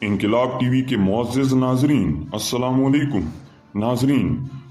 इनकलाब टीवी के मुअज़्ज़िज़ नाज़रीन, अस्सलामु अलैकुम। नाज़रीन,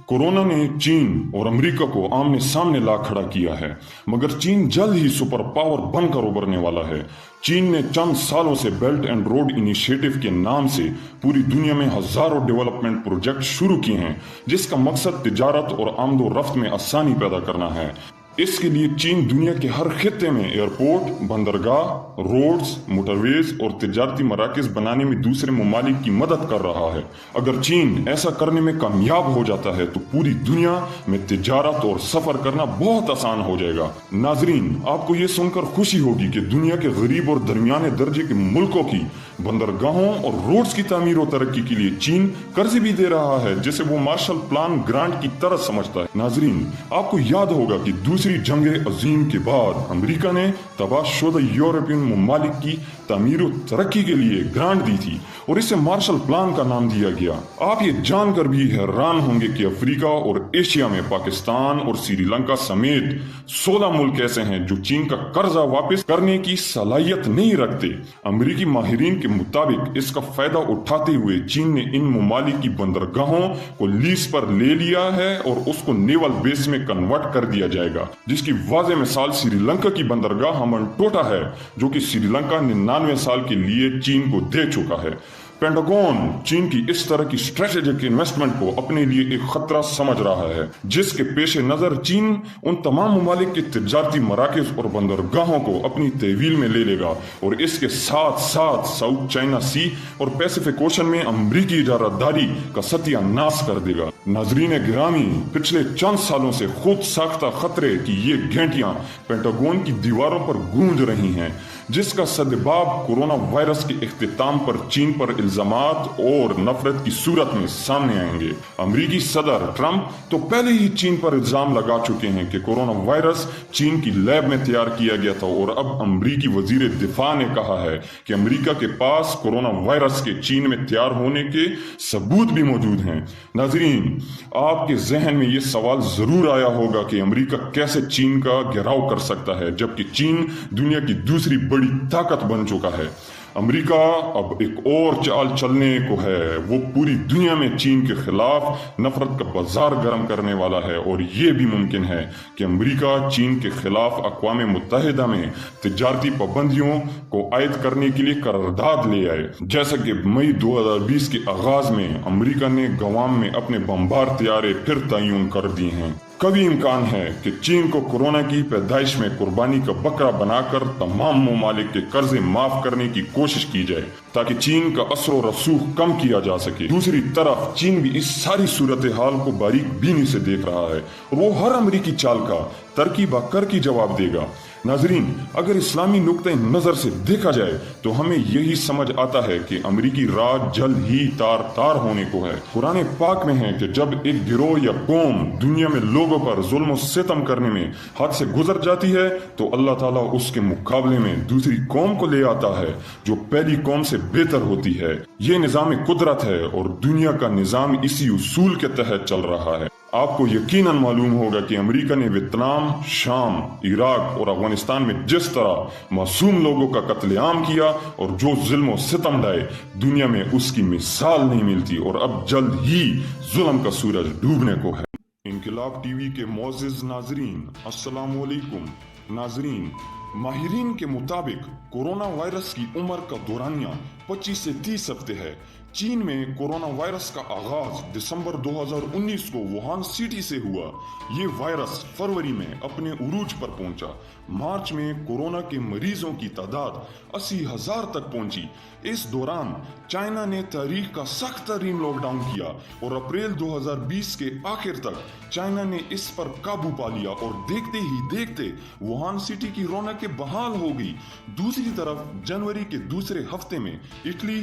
कोरोना ने चीन और अमेरिका को आमने सामने ला खड़ा किया है, मगर चीन जल्द ही सुपर पावर बनकर उभरने वाला है। चीन ने चंद सालों से बेल्ट एंड रोड इनिशिएटिव के नाम से पूरी दुनिया में हजारों डेवलपमेंट प्रोजेक्ट शुरू किए हैं, जिसका मकसद तिजारत और आमदोरफ्त में आसानी पैदा करना है। इसके लिए चीन दुनिया के हर खित्ते में एयरपोर्ट, बंदरगाह, रोड्स, मोटरवेज और तिजारती मराकज बनाने में दूसरे ममालिक की मदद कर रहा है। अगर चीन ऐसा करने में कामयाब हो जाता है तो पूरी दुनिया में तिजारत और सफर करना बहुत आसान हो जाएगा। नाजरीन, आपको ये सुनकर खुशी होगी कि दुनिया के गरीब और दरमियाने दर्जे के मुल्कों की बंदरगाहों और रोड्स की तामीर और तरक्की के लिए चीन कर्ज भी दे रहा है, जिसे वो मार्शल प्लान ग्रांट की तरह समझता है। नाजरीन, आपको याद होगा कि दूसरी जंग अजीम के बाद अमेरिका ने तबाहशुदा यूरोपियन ममालिक की तामीर और तरक्की के लिए ग्रांट दी थी और इसे मार्शल प्लान का नाम दिया गया। आप ये जानकर भी हैरान होंगे कि अफ्रीका और एशिया में पाकिस्तान और श्रीलंका समेत 16 मुल्क ऐसे हैं जो चीन का कर्जा वापस करने की सलाहियत नहीं रखते। अमेरिकी माहिरीन के मुताबिक इसका फायदा उठाते हुए चीन ने इन ममालिक की बंदरगाहों को लीज पर ले लिया है और उसको नेवल बेस में कन्वर्ट कर दिया जाएगा, जिसकी वाज़ेह मिसाल श्रीलंका की बंदरगाह हमनटोटा है, जो कि श्रीलंका 99 साल के लिए चीन को दे चुका है। पेंटागन चीन की इस तरह की स्ट्रेटेजिक इन्वेस्टमेंट को अपने लिए एक खतरा समझ रहा है, जिसके पेश नजर चीन उन तमाम ममालिक के तिजारती मराकज और बंदरगाहों को अपनी तहवील में ले लेगा और इसके साथ साथ साउथ चाइना सी और पैसिफिक ओशन में अमरीकी इजारातदारी का सत्यानाश कर देगा। नाजरीन गिरामी, पिछले चंद सालों से खुद साख्ता खतरे की ये घंटियां पेंटागन की दीवारों पर गूंज रही हैं, जिसका सदबाब कोरोना वायरस के इख्तिताम पर चीन पर इल्जामात और नफरत की सूरत में सामने आएंगे। अमरीकी सदर ट्रंप तो पहले ही चीन पर इल्जाम लगा चुके हैं कि कोरोना वायरस चीन की लैब में तैयार किया गया था और अब अमरीकी वजीर दिफा ने कहा है कि अमरीका के पास कोरोना वायरस के चीन में तैयार होने के सबूत भी मौजूद हैं। नाजरीन, आपके जहन में ये सवाल जरूर आया होगा कि अमरीका कैसे चीन का घेराव कर सकता है, जबकि चीन दुनिया की दूसरी बड़ी ताकत बन चुका है। अमेरिका अब एक और चाल चलने को है, वो पूरी दुनिया में चीन के खिलाफ नफरत का बाजार गर्म करने वाला है और ये भी मुमकिन है कि अमेरिका चीन के खिलाफ अक़वाम मुत्तहिदा में तिजारती पाबंदियों को आयद करने के लिए करारदाद ले आए, जैसा कि मई 2020 के आगाज में अमेरिका ने गवाम में अपने बमबार तैयारे फिर तयन कर दिए हैं। कभी इम्कान है कि चीन को कोरोना की पैदाइश में कुर्बानी का बकरा बनाकर तमाम ममालिक के कर्जे माफ करने की कोशिश की जाए ताकि चीन का असर रसूख कम किया जा सके। दूसरी तरफ चीन भी इस सारी सूरत हाल को बारीक बीनी से देख रहा है और वो हर अमरीकी चाल का तरकीब कर की जवाब देगा। नाजरीन, अगर इस्लामी नुक्ते नजर से देखा जाए तो हमें यही समझ आता है कि अमरीकी राज जल्द ही तार तार होने को है। कुरान पाक में है कि जब एक गिरोह या कौम दुनिया में लोगों पर जुल्म और सितम करने में हद से गुजर जाती है तो अल्लाह ताला उसके मुकाबले में दूसरी कौम को ले आता है जो पहली कौम से बेहतर होती है। ये निजाम कुदरत है और दुनिया का निजाम इसी उसूल के तहत चल रहा है। आपको यकीनन मालूम होगा कि अमेरिका ने वियतनाम, शाम, इराक और अफगानिस्तान में जिस तरह मासूम लोगों का कत्लेआम किया और जो जुल्म और सितम ढाए, दुनिया में उसकी मिसाल नहीं मिलती और अब जल्द ही जुल्म का सूरज डूबने को है। इनकलाब टीवी के मुअज़्ज़िज़ नाजरीन, अस्सलामु अलैकुम। नाजरीन, माहिरीन के मुताबिक कोरोना वायरस की उम्र का दौरानिया 25 से 30 हफ्ते है। चीन में कोरोना वायरस का आगाज दिसंबर 2019 को वुहान सिटी से हुआ। ये वायरस फरवरी में अपने उरूज पर पहुंचा। मार्च में कोरोना के मरीजों की तादाद 80,000 तक पहुंची। इस दौरान चाइना ने तारीख का सख्त तरीन लॉकडाउन किया और अप्रैल 2020 के आखिर तक चाइना ने इस पर काबू पा लिया और देखते ही देखते वुहान सिटी की रौनकें बहाल हो गई। दूसरी तरफ जनवरी के दूसरे हफ्ते में इटली,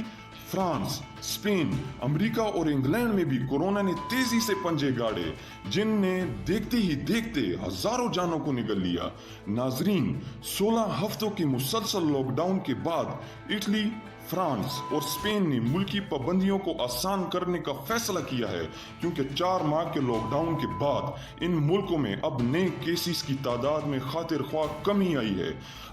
फ्रांस, स्पेन, अमेरिका और इंग्लैंड में भी कोरोना ने तेजी से पंजे गाड़े, जिनने देखते ही देखते हजारों जानों को निगल लिया। नाजरीन, 16 हफ्तों के मुसलसल लॉकडाउन के बाद इटली, फ्रांस और स्पेन ने मुल्की पाबंदियों को आसान करने का फैसला किया है, क्योंकि 4 माह के लॉकडाउन के बाद इन मुल्कों में अब नए केसेस की तादाद में खातिर ख्वाह कमी आई है।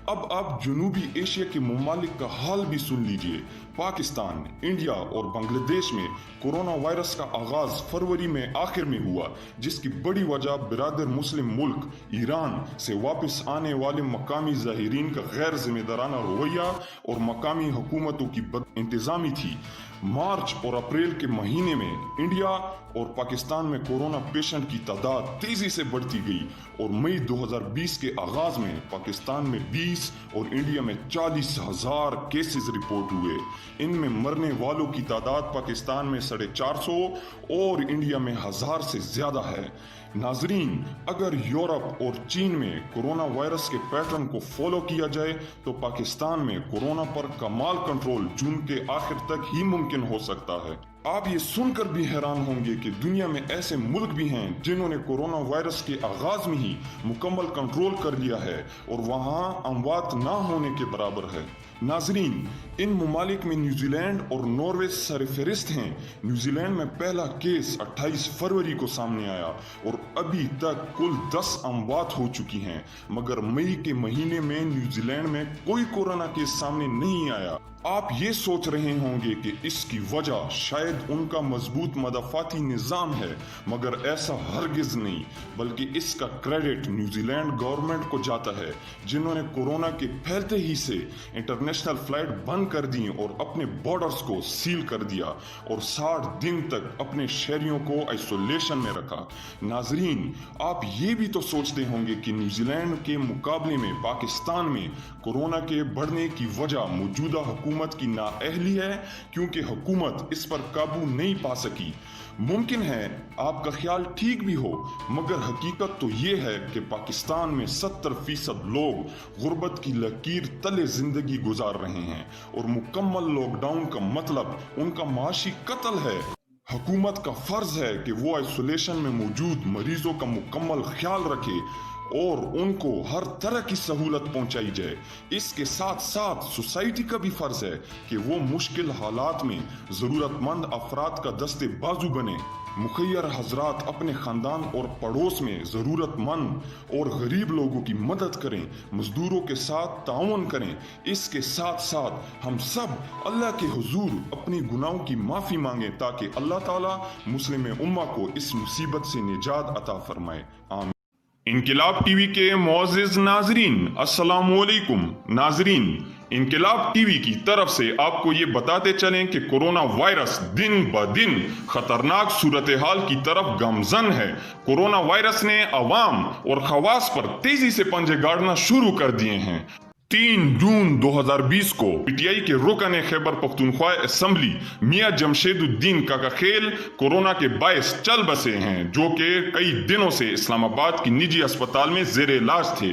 अब आप जनूबी एशिया के ममालिक का हाल भी सुन लीजिए। पाकिस्तान, इंडिया और बांग्लादेश में कोरोना वायरस का आगाज फरवरी में आखिर में हुआ, जिसकी बड़ी वजह बिरादर मुस्लिम मुल्क ईरान से वापस आने वाले मकामी ज़ाहिरीन का गैर जिम्मेदाराना रवैया और मकामी हुकूमतों की बदइंतज़ामी थी। मार्च और अप्रैल के महीने में इंडिया और पाकिस्तान में कोरोना पेशेंट की तादाद तेजी से बढ़ती गई और मई 2020 के आगाज में पाकिस्तान में 20 और इंडिया में 40,000 केसेस रिपोर्ट हुए। इनमें मरने वालों की तादाद पाकिस्तान में 450 और इंडिया में 1000 से ज्यादा है। नाजरीन, अगर यूरोप और चीन में कोरोना वायरस के पैटर्न को फॉलो किया जाए तो पाकिस्तान में कोरोना पर कमाल कंट्रोल जून के आखिर तक ही मुमकिन हो सकता है। आप ये सुनकर भी हैरान होंगे कि दुनिया में ऐसे मुल्क भी हैं जिन्होंने कोरोना वायरस के आगाज में ही मुकम्मल कंट्रोल कर लिया है और वहां अमवात ना होने के बराबर है। नाजरीन, इन ममालिक में न्यूजीलैंड और नॉर्वे सरफहरिस्त हैं। न्यूजीलैंड में पहला केस 28 फरवरी को सामने आया और अभी तक कुल 10 अमवात हो चुकी हैं, मगर मई के महीने में न्यूजीलैंड में कोई कोरोना केस सामने नहीं आया। आप ये सोच रहे होंगे कि इसकी वजह शायद उनका मजबूत मदफाती निज़ाम है, मगर ऐसा हरगिज नहीं, बल्कि इसका क्रेडिट न्यूजीलैंड गवर्नमेंट को जाता है, जिन्होंने कोरोना के फैलते ही से इंटरनेशनल फ्लाइट बंद कर दी और अपने बॉर्डर्स को सील कर दिया और 60 दिन तक अपने शहरियों को आइसोलेशन में रखा। नाजरीन, आप ये भी तो सोचते होंगे कि न्यूजीलैंड के मुकाबले में पाकिस्तान में कोरोना के बढ़ने की वजह मौजूदा हुकूमत की नाअहली है, क्योंकि हुकूमत इस पर काबू नहीं पा सकी। मुमकिन है आपका ख्याल ठीक भी हो, मगर हकीकत तो ये है कि पाकिस्तान में 70% लोग गुर्बत की लकीर तले जिंदगी गुजार रहे हैं और मुकम्मल लॉकडाउन का मतलब उनका माशी कत्ल है। हुकूमत का फर्ज है कि वो आइसोलेशन में मौजूद मरीजों का मुकम्मल ख्याल रखे और उनको हर तरह की सहूलत पहुंचाई जाए। इसके साथ साथ सोसाइटी का भी फर्ज है कि वो मुश्किल हालात में जरूरतमंद अफराद का दस्ते बाजू बने। मुखियर हजरात अपने खानदान और पड़ोस में जरूरतमंद और गरीब लोगों की मदद करें, मजदूरों के साथ ताउन करें। इसके साथ साथ हम सब अल्लाह के हुजूर अपनी गुनाहों की माफी मांगे ताकि अल्लाह ताला मुस्लिम उम्मा को इस मुसीबत से निजात अता फरमाए। आमीन। इनकिलाब टीवी के मुअज़्ज़िज़ नाजरीन, अस्सलामुअलैकुम। नाजरीन, इनकिलाब टीवी की तरफ से आपको ये बताते चलें कि कोरोना वायरस दिन ब दिन खतरनाक सूरत हाल की तरफ गामजन है। कोरोना वायरस ने अवाम और खवास पर तेजी से पंजे गाड़ना शुरू कर दिए हैं। 3 जून 2020 को पीटीआई के रुकन खैबर पख्तूनख्वा असेंबली मियां जमशेदुद्दीन काकाखेल कोरोना के बायस चल बसे हैं, जो कि कई दिनों से इस्लामाबाद की निजी अस्पताल में जेर इलाज थे।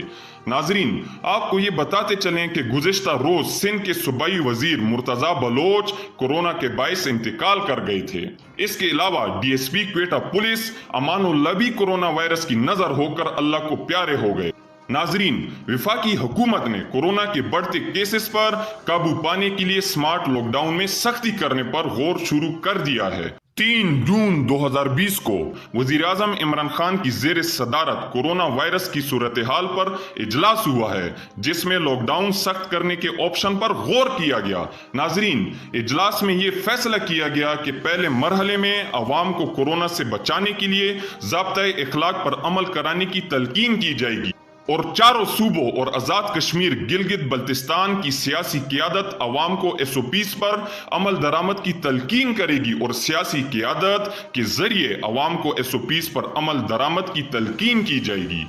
नाजरीन, आपको ये बताते चलें कि गुज़िश्ता रोज सिंध के सूबाई वजीर मुर्तजा बलोच कोरोना के बायस इंतकाल कर गए थे। इसके अलावा डीएसपी क्वेटा पुलिस अमानुल्लाह भी कोरोना वायरस की नजर होकर अल्लाह को प्यारे हो गए। नाजरीन, वफाकी हुकूमत ने कोरोना के बढ़ते केसेस पर काबू पाने के लिए स्मार्ट लॉकडाउन में सख्ती करने पर गौर शुरू कर दिया है। 3 जून 2020 को वजीर आजम इमरान खान की जेर सदारत कोरोना वायरस की सूरत हाल पर इजलास हुआ है, जिसमें लॉकडाउन सख्त करने के ऑप्शन पर गौर किया गया। नाजरीन, इजलास में ये फैसला किया गया कि पहले मरहले में अवाम को कोरोना से बचाने के लिए ज़ाब्ता इखलाक पर अमल कराने की तलकीन की जाएगी और चारों सूबों और आजाद कश्मीर गिलगित बल्तिस्तान की सियासी क़ियादत अवाम को SOPs पर अमल दरामद की तलकीन करेगी और सियासी क़ियादत के जरिए अवाम को SOPs पर अमल दरामद की तलकीन की जाएगी।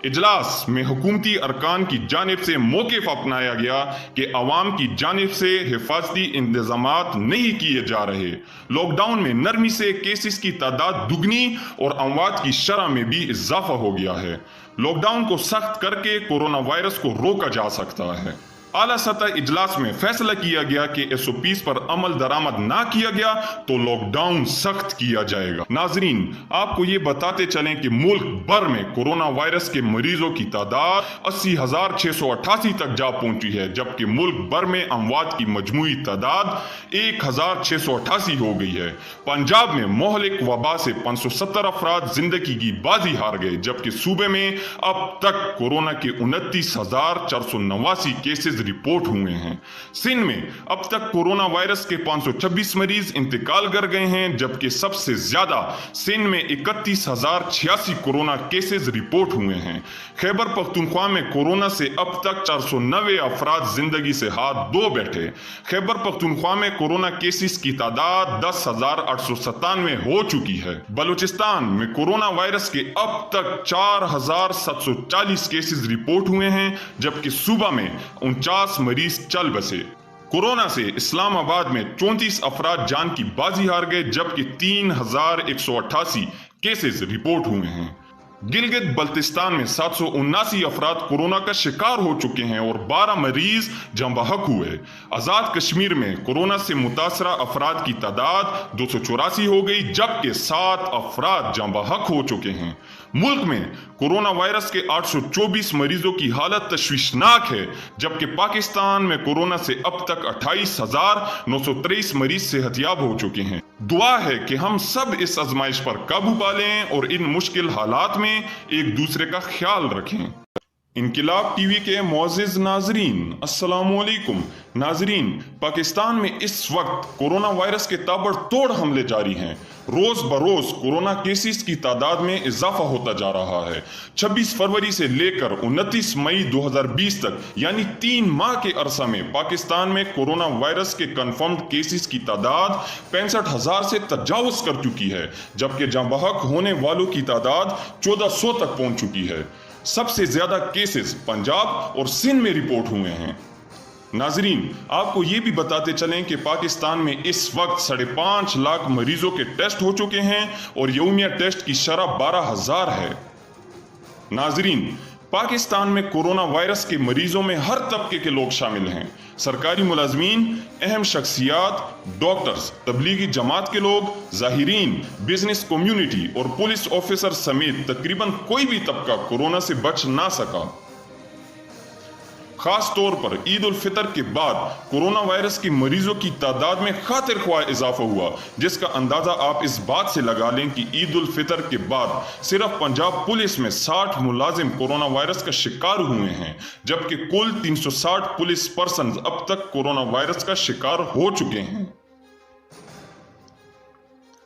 इजलास में हुकूमती अरकान की जानिब से मौक़िफ़ अपनाया गया कि अवाम की जानिब से हिफाजती इंतजामात नहीं किए जा रहे। लॉकडाउन में नरमी से केसेस की तादाद दुगनी और अमवात की शरह में भी इजाफा हो गया है। लॉकडाउन को सख्त करके कोरोना वायरस को रोका जा सकता है। आला सतह इजलास में फैसला किया गया कि SOPs पर अमल दरामद ना किया गया तो लॉकडाउन सख्त किया जाएगा। नाजरीन, आपको ये बताते चलें कि मुल्क भर में कोरोना वायरस के मरीजों की तादाद 80,688 तक जा पहुंची है, जबकि मुल्क भर में अमवात की मजमूई तादाद 1,688 हो गई है। पंजाब में मोहलिक वबा से 570 अफराद जिंदगी की बाजी हार गए, जबकि सूबे में अब तक कोरोना के 29,489 केसेस केसेस रिपोर्ट हुए हैं। सिंध में अब तक कोरोना वायरस के 526 मरीज इंतकाल कर गए हैं, जबकि सबसे ज्यादा सिंध में 31,086 कोरोना केसेस रिपोर्ट हुए हैं। खैबर पख्तूनख्वा में कोरोना से अब तक 490 अफराद जिंदगी से हाथ धो बैठे। खैबर पख्तूनख्वा में कोरोना केसेस की तादाद 10,897 हो चुकी है। बलूचिस्तान में कोरोना वायरस के अब तक 4,740 केसेस रिपोर्ट हुए हैं, जबकि सूबा में 49 मरीज चल बसे। कोरोना से इस्लामाबाद में 34 अफराद जान की बाजी हार गए, जबकि 3,188 केसेस रिपोर्ट हुए हैं। गिलगित बल्तिस्तान में 779 अफराद कोरोना का शिकार हो चुके हैं और 12 मरीज जाँ बहक हुए। आजाद कश्मीर में कोरोना से मुतासरा अफराद की तादाद 284 हो गई, जबकि 7 अफराद जाँ बहक हो चुके हैं। मुल्क में कोरोना वायरस के 824 मरीजों की हालत तशवीशनाक है, जबकि पाकिस्तान में कोरोना से अब तक 28,923 मरीज सेहतयाब हो चुके हैं। दुआ है कि हम सब इस आजमाइश पर काबू पा लें और इन मुश्किल हालात में एक दूसरे का ख्याल रखें। इनकिलाब टीवी के मुअज़्ज़िज़ नाज़रीन, अस्सलामुअलैकुम। नाज़रीन, पाकिस्तान में इस वक्त कोरोना वायरस के ताबड़तोड़ हमले जारी हैं। रोज बरोज कोरोना केसेस की तादाद में इजाफा होता जा रहा है। 26 फरवरी से लेकर 29 मई 2020 तक यानी 3 माह के अरसा में पाकिस्तान में कोरोना वायरस के कंफर्म्ड केसेस की तादाद 65,000 से तजावुज कर चुकी है, जबकि जाँ बहक होने वालों की तादाद 1400 तक पहुंच चुकी है। सबसे ज्यादा केसेस पंजाब और सिंध में रिपोर्ट हुए हैं। नाजरीन, आपको ये भी बताते चलें कि पाकिस्तान में इस वक्त 5.5 लाख मरीजों के टेस्ट हो चुके हैं और यौमिया टेस्ट की शरह 12,000 है। नाजरीन, पाकिस्तान में कोरोना वायरस के मरीजों में हर तबके के लोग शामिल हैं। सरकारी मुलाजमीन, अहम शख्सियात, डॉक्टर्स, तबलीगी जमात के लोग, जाहिरीन, बिजनेस कम्युनिटी और पुलिस ऑफिसर समेत तकरीबन कोई भी तबका कोरोना से बच ना सका। खास तौर पर ईद उल फितर के बाद कोरोना वायरस के मरीजों की तादाद में खातिर ख्वाह इजाफा हुआ, जिसका अंदाजा आप इस बात से लगा लें कि ईद उल फितर के बाद सिर्फ पंजाब पुलिस में 60 मुलाजिम कोरोना वायरस का शिकार हुए हैं, जबकि कुल 360 पुलिस पर्सन अब तक कोरोना वायरस का शिकार हो चुके हैं।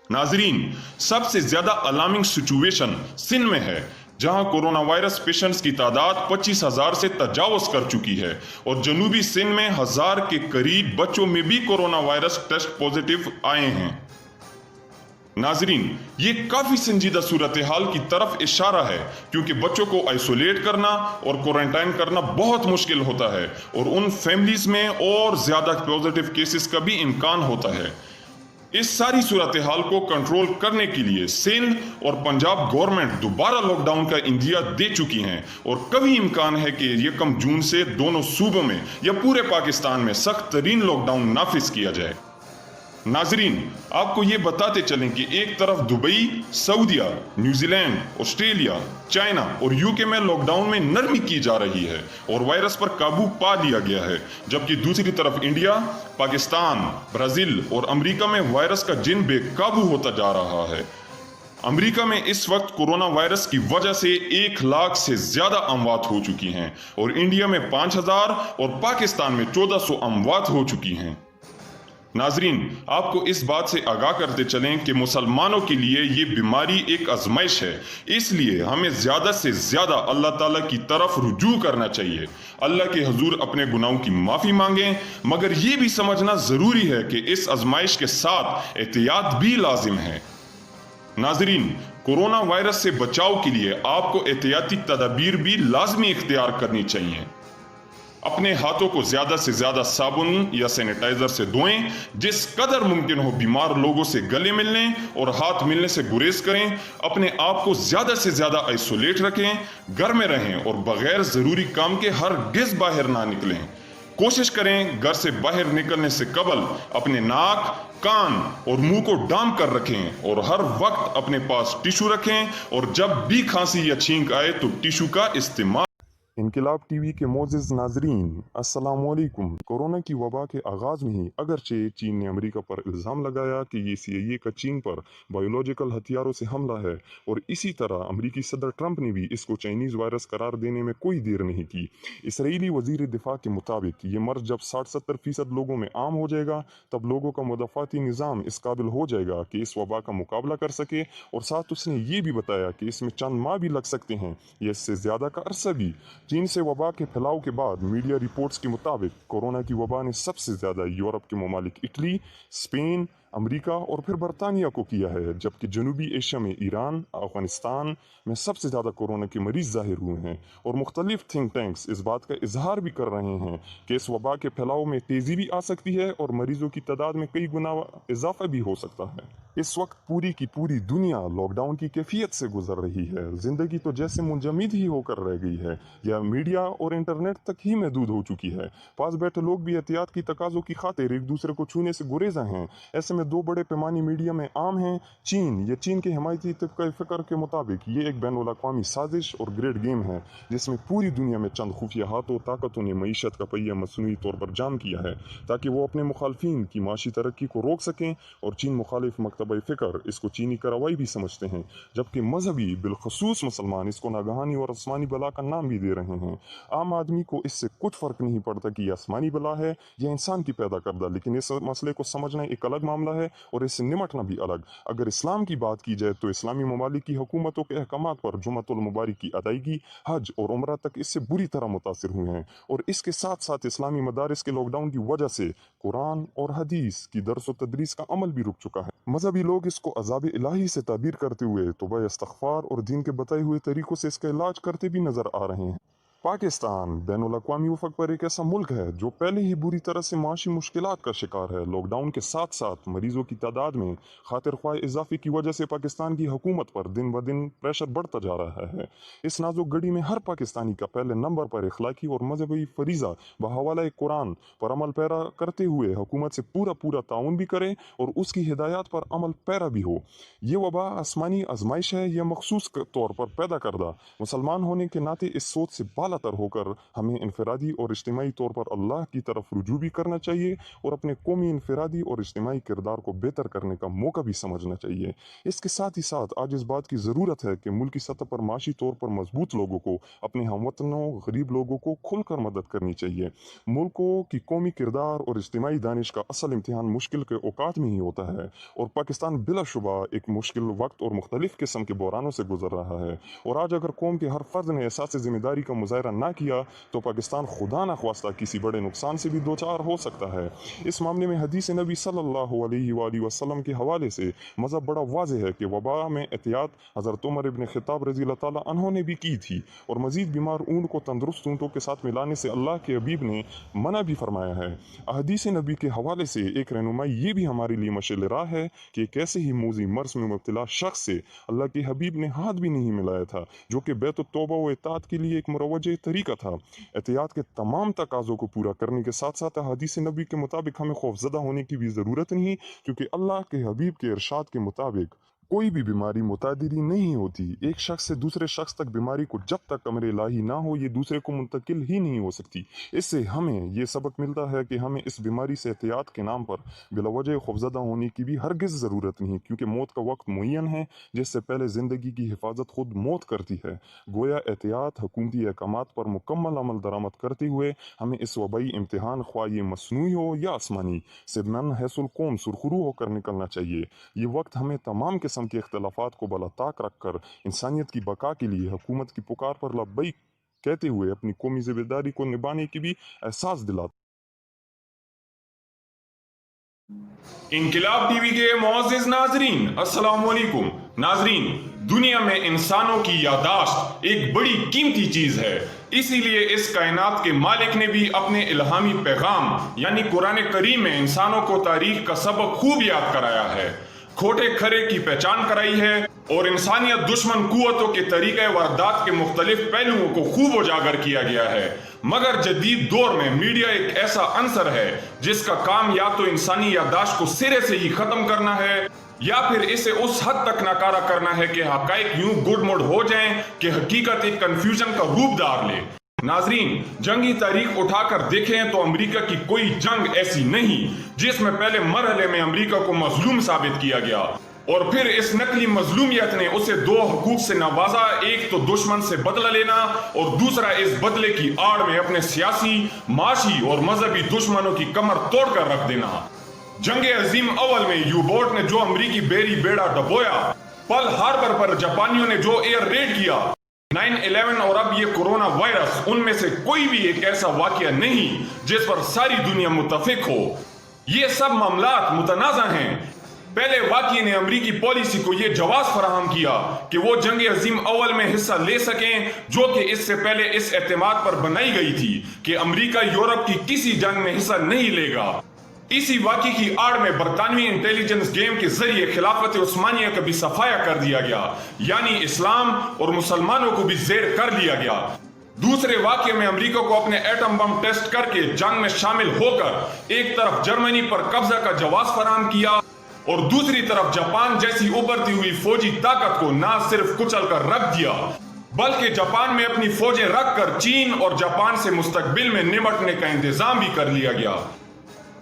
नाजरीन, सबसे ज्यादा अलार्मिंग सिचुएशन सिंध में है, जहां कोरोना वायरस पेशेंट्स की तादाद 25,000 से तजावुज कर चुकी है और जनूबी सिंध में 1,000 के करीब बच्चों में भी कोरोना वायरस टेस्ट पॉजिटिव आए हैं। नाजरीन, ये काफी संजीदा सूरत हाल की तरफ इशारा है, क्योंकि बच्चों को आइसोलेट करना और क्वारंटाइन करना बहुत मुश्किल होता है और उन फैमिलीज में और ज्यादा पॉजिटिव केसेस का भी इम्कान होता है। इस सारी सूरत हाल को कंट्रोल करने के लिए सिंध और पंजाब गवर्नमेंट दोबारा लॉकडाउन का इंदिया दे चुकी हैं और कभी इम्कान है कि 1 जून से दोनों सूबों में या पूरे पाकिस्तान में सख्त तरीन लॉकडाउन नाफिज किया जाए। नाजरीन, आपको ये बताते चलें कि एक तरफ दुबई, सऊदीया, न्यूजीलैंड, ऑस्ट्रेलिया, चाइना और यूके में लॉकडाउन में नरमी की जा रही है और वायरस पर काबू पा लिया गया है, जबकि दूसरी तरफ इंडिया, पाकिस्तान, ब्राजील और अमेरिका में वायरस का जिन बेकाबू होता जा रहा है। अमेरिका में इस वक्त कोरोना वायरस की वजह से 1 लाख से ज्यादा अमवात हो चुकी हैं और इंडिया में 5,000 और पाकिस्तान में 1,400 अमवात हो चुकी हैं। नाजरीन, आपको इस बात से आगाह करते चलें कि मुसलमानों के लिए ये बीमारी एक आजमाइश है, इसलिए हमें ज्यादा से ज्यादा अल्लाह ताला की तरफ रुजू करना चाहिए। अल्लाह के हुजूर अपने गुनाहों की माफी मांगें, मगर ये भी समझना जरूरी है कि इस आजमाइश के साथ एहतियात भी लाजिम है। नाजरीन, कोरोना वायरस से बचाव के लिए आपको एहतियाती तदाबीर भी लाजमी इख्तियार करनी चाहिए। अपने हाथों को ज्यादा से ज्यादा साबुन या सैनिटाइजर से धोएं, जिस कदर मुमकिन हो बीमार लोगों से गले मिलने और हाथ मिलने से गुरेज करें। अपने आप को ज्यादा से ज्यादा आइसोलेट रखें, घर में रहें और बगैर जरूरी काम के हरगिज़ बाहर ना निकलें। कोशिश करें घर से बाहर निकलने से कबल अपने नाक, कान और मुंह को दाम कर रखें और हर वक्त अपने पास टिश्यू रखें और जब भी खांसी या छींक आए तो टिश्यू का इस्तेमाल انقلاب ٹی وی کے معزز ناظرین السلام علیکم۔ کورونا کی وبا کے آغاز میں ہی اگرچہ چین نے امریکہ پر الزام لگایا کہ یہ CIA کا چین پر بایولوجیکل ہتھیاروں سے حملہ ہے، اور اسی طرح امریکی صدر ٹرمپ نے بھی اس کو چائنیز وائرس قرار دینے میں کوئی دیر نہیں کی۔ اسرائیلی وزیر دفاع کے مطابق یہ مرض جب 60-70% لوگوں میں عام ہو جائے گا تب لوگوں کا مدافعتی نظام اس قابل ہو جائے گا کہ اس وبا کا مقابلہ کر سکے، اور ساتھ اس نے یہ بھی بتایا کہ اس میں چند ماہ بھی لگ سکتے ہیں یا اس سے زیادہ کا عرصہ بھی۔ چین سے وبا کے پھیلاؤ کے بعد میڈیا رپورٹس کے مطابق کورونا کی وبا نے سب سے زیادہ یورپ کے ممالک اٹلی، اسپین، امریکہ اور پھر برطانیہ کو کیا ہے، جبکہ جنوبی ایشیا میں ایران، افغانستان میں سب سے زیادہ کورونا کے مریض ظاہر ہوئے ہیں، اور مختلف تھنک ٹینکس اس بات کا اظہار بھی کر رہے ہیں کہ اس وبا کے پھیلاؤ میں تیزی بھی آ سکتی ہے اور مریضوں کی تعداد میں کئی گنا اضافہ بھی ہو سکتا ہے۔ اس وقت پوری کی پوری دنیا لاک ڈاؤن کی کیفیت سے گزر رہی ہے، زندگی تو جیسے منجمد ہی ہو کر رہ گئی ہے یا میڈیا اور انٹرنیٹ تک ہی محدود ہو چکی ہے۔ پاس بیٹھے لوگ بھی احتیاط کی تقاضوں کی خاطر ایک دوسرے کو چھونے سے گریزاں ہیں۔ ایسے میں دو بڑے پیمانے میڈیا میں عام ہیں۔ چین کے حمایتی طبقہ فکر کے مطابق یہ ایک بین الاقوامی سازش اور گریڈ گیم ہے جس میں پوری دنیا میں چند خفیہ ہاتھوں طاقتوں نے معیشت کا پہیہ مصنوعی طور پر جام کیا ہے تاکہ وہ اپنے مخالفین کی معاشی ترقی کو روک سکیں، اور چین مخالف مکتبہ فکر اس کو چینی کارروائی بھی سمجھتے ہیں، جبکہ مذہبی بالخصوص مسلمان اس کو ناگہانی اور آسمانی بلا کا نام بھی دے رہے ہیں۔ عام آدمی کو اس سے کچھ فرق نہیں پڑتا کہ یہ آسمانی بلا ہے یا انسان کی پیدا کردہ، لیکن اس مسئلے کو سمجھنا ایک الگ معاملہ ہے اور اس سے نمٹنا بھی الگ۔ اگر اسلام کی بات کی جائے تو اسلامی ممالک کی حکومتوں کے احکامات پر جمعۃ المبارک کی ادائیگی، حج اور عمرہ تک اس سے بری طرح متاثر ہوئے ہیں، اور اس کے ساتھ ساتھ اسلامی مدارس کے لاک ڈاؤن کی وجہ سے قرآن اور حدیث کی درس و تدریس کا عمل بھی رک چکا ہے۔ مذہبی لوگ اس کو عذاب الہی سے تعبیر کرتے ہوئے توبہ استغفار اور دین کے بتائے ہوئے طریقوں سے اس کا علاج کرتے بھی نظر آ رہے ہیں۔ پاکستان بین الاقوامی افق پر ایک ایسا ملک ہے جو پہلے ہی بری طرح سے معاشی مشکلات کا شکار ہے۔ لاک ڈاؤن کے ساتھ ساتھ مریضوں کی تعداد میں خاطر خواہ اضافے کی وجہ سے پاکستان کی حکومت پر دن بدن پریشر بڑھتا جا رہا ہے۔ اس نازک گھڑی میں ہر پاکستانی کا پہلے نمبر پر اخلاقی اور مذہبی فریضہ بحوالہ قرآن پر عمل پیرا کرتے ہوئے حکومت سے پورا تعاون بھی کرے اور اس کی ہدایات پر عمل پیرا بھی ہو۔ یہ وبا آسمانی آزمائش ہے یا مخصوص طور پر پیدا کردہ؟ مسلمان ہونے کے ناطے اس سوچ سے بالا تر ہو کر ہمیں انفرادی اور اجتماعی طور پر اللہ کی طرف رجوع بھی کرنا چاہیے اور اپنے قومی انفرادی اور اجتماعی کردار کو بہتر کرنے کا موقع بھی سمجھنا چاہیے۔ اس کے ساتھ ہی ساتھ آج اس بات کی ضرورت ہے کہ ملکی سطح پر معاشی طور پر مضبوط لوگوں کو، اپنے ہم وطنوں غریب لوگوں کو کھل کر مدد کرنی چاہیے۔ ملکوں کی قومی کردار اور اجتماعی دانش کا اصل امتحان مشکل کے اوقات میں ہی ہوتا ہے، اور پاکستان بلا شبہ ایک مشکل وقت اور مختلف قسم کے بحرانوں سے گزر رہا ہے، اور آج اگر قوم کے ہر فرد نے احساس ذمہ داری کا مظاہرہ نہ کیا تو پاکستان خدا نخواستہ کسی بڑے نقصان سے بھی دوچار ہو سکتا ہے۔ اس معاملے میں حدیث نبی صلی اللہ علیہ وآلہ وسلم کے حوالے سے مذہب بڑا واضح ہے کہ وبا میں احتیاط حضرت عمر ابن خطاب رضی اللہ تعالیٰ عنہ نے بھی کی تھی، اور مزید بیمار اونٹ کو تندرست اونٹوں کے ساتھ ملانے سے اللہ کے حبیب نے منع بھی فرمایا ہے۔ حدیث نبی کے حوالے سے ایک رہنمائی یہ بھی ہمارے لیے مشعل راہ ہے کہ ایک ایسے ہی موذی مرض میں مبتلا شخص سے اللہ کے حبیب نے ہاتھ بھی نہیں ملایا تھا، جو کہ بیت التوبہ و اطاعت کے لیے ایک مروج طریقہ تھا۔ احتیاط کے تمام تقاضوں کو پورا کرنے کے ساتھ ساتھ حدیث نبی کے مطابق ہمیں خوفزدہ ہونے کی بھی ضرورت نہیں، کیونکہ اللہ کے حبیب کے ارشاد کے مطابق کوئی بھی بیماری متعدی نہیں ہوتی۔ ایک شخص سے دوسرے شخص تک بیماری کو جب تک امر الہی نہ ہو یہ دوسرے کو منتقل ہی نہیں ہو سکتی۔ اس سے ہمیں یہ سبق ملتا ہے کہ ہمیں اس بیماری سے احتیاط کے نام پر بلا وجہ خوفزدہ ہونے کی بھی ہرگز ضرورت نہیں، کیونکہ موت کا وقت معین ہے جس سے پہلے زندگی کی حفاظت خود موت کرتی ہے۔ گویا احتیاط حکومتی احکامات پر مکمل عمل درآمد کرتے ہوئے ہمیں اس وبائی امتحان خواہ یہ مصنوعی ہو یا آسمانی سے من حیث القوم سرخرو ہو کر نکلنا چاہیے۔ یہ وقت ہمیں تمام قسم کے اختلافات کو بالاتاق رکھ کر انسانیت کی بقا کے لیے حکومت کی پکار پر لبیک کہتے ہوئے اپنی قومی ذمہ داری کو نبھانے کی بھی احساس دلاتا۔ انقلاب ٹی وی کے معزز ناظرین السلام علیکم۔ ناظرین، دنیا میں انسانوں کی یادداشت ایک بڑی قیمتی چیز ہے، اسی لیے اس کائنات کے مالک نے بھی اپنے الہامی پیغام یعنی قرآن کریم میں انسانوں کو تاریخ کا سبق خوب یاد کرایا ہے، کھوٹے کھرے کی پہچان کرائی ہے، اور انسانیت دشمن قوتوں کے طریقہ واردات کے مختلف پہلوؤں کو خوب اجاگر کیا گیا ہے۔ مگر جدید دور میں میڈیا ایک ایسا عنصر ہے جس کا کام یا تو انسانی یادداشت کو سرے سے ہی ختم کرنا ہے یا پھر اسے اس حد تک ناکارہ کرنا ہے کہ حقائق یوں گڈ مڈ ہو جائیں کہ حقیقت ایک کنفیوژن کا روپ دھار لے۔ नाजरीन, जंगी तारीख उठाकर देखें तो अमेरिका की कोई जंग ऐसी नहीं जिसमें पहले मरहले में अमेरिका को मजलूम साबित किया गया और फिर इस नकली मजलूमियत ने उसे दो हकूक से नवाजा, एक तो दुश्मन से बदला लेना और दूसरा इस बदले की आड़ में अपने सियासी, माशी और मजहबी दुश्मनों की कमर तोड़कर रख देना। जंग अजीम अव्वल में यू बोट ने जो अमरीकी बेरी बेड़ा डबोया, पर्ल हार्बर पर जापानियों ने जो एयर रेड किया, 9/11 और अब ये कोरोना वायरस, उनमें से कोई भी एक ऐसा वाकया नहीं जिस पर सारी दुनिया मुत्तफिक हो। ये सब मामलात मुतनाज़ा हैं। पहले वाकये ने अमरीकी पॉलिसी को यह जवाब फराहम किया कि वो जंग अजीम अव्वल में हिस्सा ले सकें, जो कि इससे पहले इस एतमाद पर बनाई गई थी कि अमरीका यूरोप की किसी जंग में हिस्सा नहीं लेगा। इसी वाक़े की आड़ में बरतानवी इंटेलिजेंस गेम के जरिए खिलाफत उस्मानिया का भी सफाया कर दिया गया, यानी इस्लाम और मुसलमानों को भी जेर कर लिया गया। दूसरे वाक़े में अमेरिका को अपने एटम बम टेस्ट करके जंग में शामिल होकर एक तरफ जर्मनी पर कब्जा का जवाब फराहम किया और दूसरी तरफ जापान जैसी उभरती हुई फौजी ताकत को न सिर्फ कुचल कर रख दिया, बल्कि जापान में अपनी फौजें रखकर चीन और जापान से मुस्तकबिल में निपटने का इंतजाम भी कर लिया गया।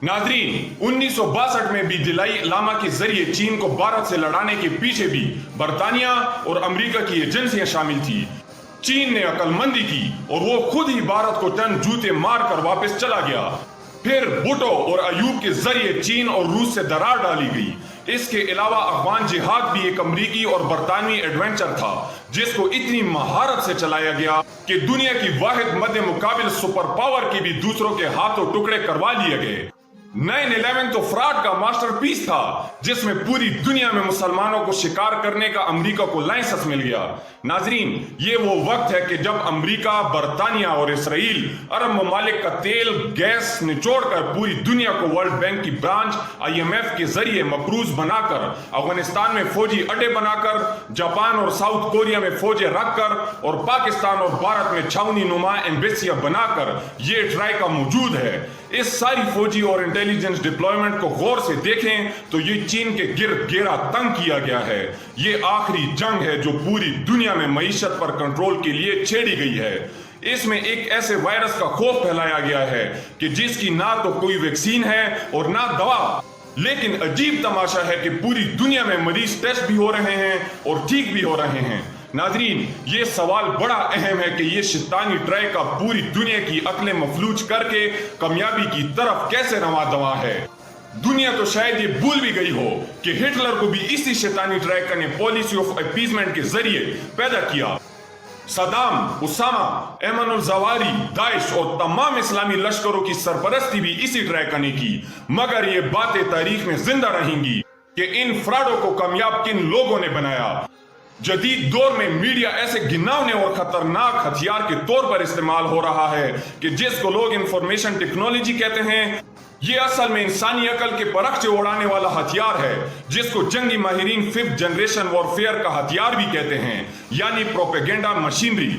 नाजरीन, 1962 में भी दलाई लामा के जरिए चीन को भारत से लड़ाने के पीछे भी बरतानिया और अमेरिका की एजेंसियां शामिल थी। चीन ने अकलमंदी की और वो खुद ही भारत को टन जूते मारकर वापस चला गया। फिर भुट्टो और अयूब के जरिए चीन और रूस से दरार डाली गई। इसके अलावा अफगान जिहाद भी एक अमरीकी और बरतानवी एडवेंचर था जिसको इतनी महारत से चलाया गया कि दुनिया की वाहिद मध्य मुकाबिल सुपर पावर की भी दूसरों के हाथों टुकड़े करवा लिए गए। 9/11 तो फ्रॉड का मास्टरपीस था जिसमें पूरी दुनिया में मुसलमानों को शिकार करने का अमेरिका को लाइसेंस मिल गया। नाजरीन, ये वो वक्त है कि जब अमेरिका, बरतानिया और इसराइल अरब ममालिक का तेल गैस निचोड़कर पूरी दुनिया को वर्ल्ड बैंक की ब्रांच IMF के जरिए मकरूज बनाकर, अफगानिस्तान में फौजी अड्डे बनाकर, जापान और साउथ कोरिया में फौजें रखकर और पाकिस्तान और भारत में छावनी नुमा एम्बेसियां बनाकर ये ट्राइका मौजूद है। इस सारी फौजी और इंटेलिजेंस डिप्लॉयमेंट को गौर से देखें तो ये चीन के गिर्द घेरा तंग किया गया है। ये आखिरी जंग है जो पूरी दुनिया में मईशत पर कंट्रोल के लिए छेड़ी गई है। इसमें एक ऐसे वायरस का खौफ फैलाया गया है कि जिसकी ना तो कोई वैक्सीन है और ना दवा। लेकिन अजीब तमाशा है कि पूरी दुनिया में मरीज टेस्ट भी हो रहे हैं और ठीक भी हो रहे हैं। नाजरीन, ये सवाल बड़ा अहम है कि ये शैतानी ट्राइका पूरी दुनिया की अक्लें मफलूज करके कामयाबी की तरफ कैसे रवा दवा है। दुनिया तो शायद ये भूल भी गई हो कि हिटलर को भी इसी शैतानी ट्राइका ने पॉलिसी ऑफ अपीसमेंट के जरिए पैदा किया। सदाम, उसामा, एमन अल जवारी, दाइश और तमाम इस्लामी लश्करों की सरपरस्ती भी इसी ट्राइका ने की। मगर ये बातें तारीख में जिंदा रहेंगी कि इन फ्रॉडों को कामयाब किन लोगों ने बनाया। जदीद दौर में मीडिया ऐसे घिनौने और खतरनाक हथियार के तौर पर इस्तेमाल हो रहा है कि जिसको लोग इंफॉर्मेशन टेक्नोलॉजी कहते हैं। ये असल में इंसानी अकल के परख से उड़ाने वाला हथियार है जिसको जंगी माहिरीन 5th जनरेशन वॉरफेयर का हथियार भी कहते हैं, यानी प्रोपेगेंडा मशीनरी।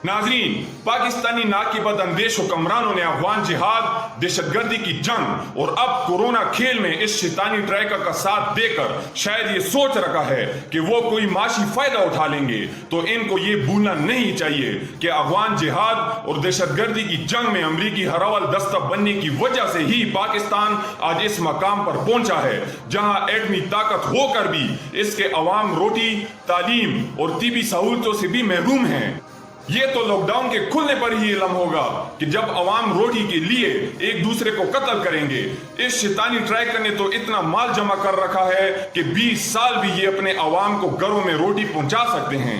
नाजरीन, पाकिस्तानी नाकिबद अंदेश हुक्मरानों ने अफगान जिहाद, दहशतगर्दी की जंग और अब कोरोना खेल में इस शैतानी ट्राइका का साथ देकर शायद ये सोच रखा है कि वो कोई माशी फायदा उठा लेंगे। तो इनको ये भूलना नहीं चाहिए कि अफगान जिहाद और दहशतगर्दी की जंग में अमरीकी हरावल दस्ता बनने की वजह से ही पाकिस्तान आज इस मकाम पर पहुंचा है जहां एटमी ताकत होकर भी इसके अवाम रोटी, तालीम और तिबी सहूलतों से भी महरूम हैं। ये तो लॉकडाउन के खुलने पर ही इल्म होगा कि जब अवाम रोटी के लिए एक दूसरे को कत्ल करेंगे। इस शैतानी ट्राइका ने तो इतना माल जमा कर रखा है कि 20 साल भी ये अपने अवाम को घरों में रोटी पहुंचा सकते हैं।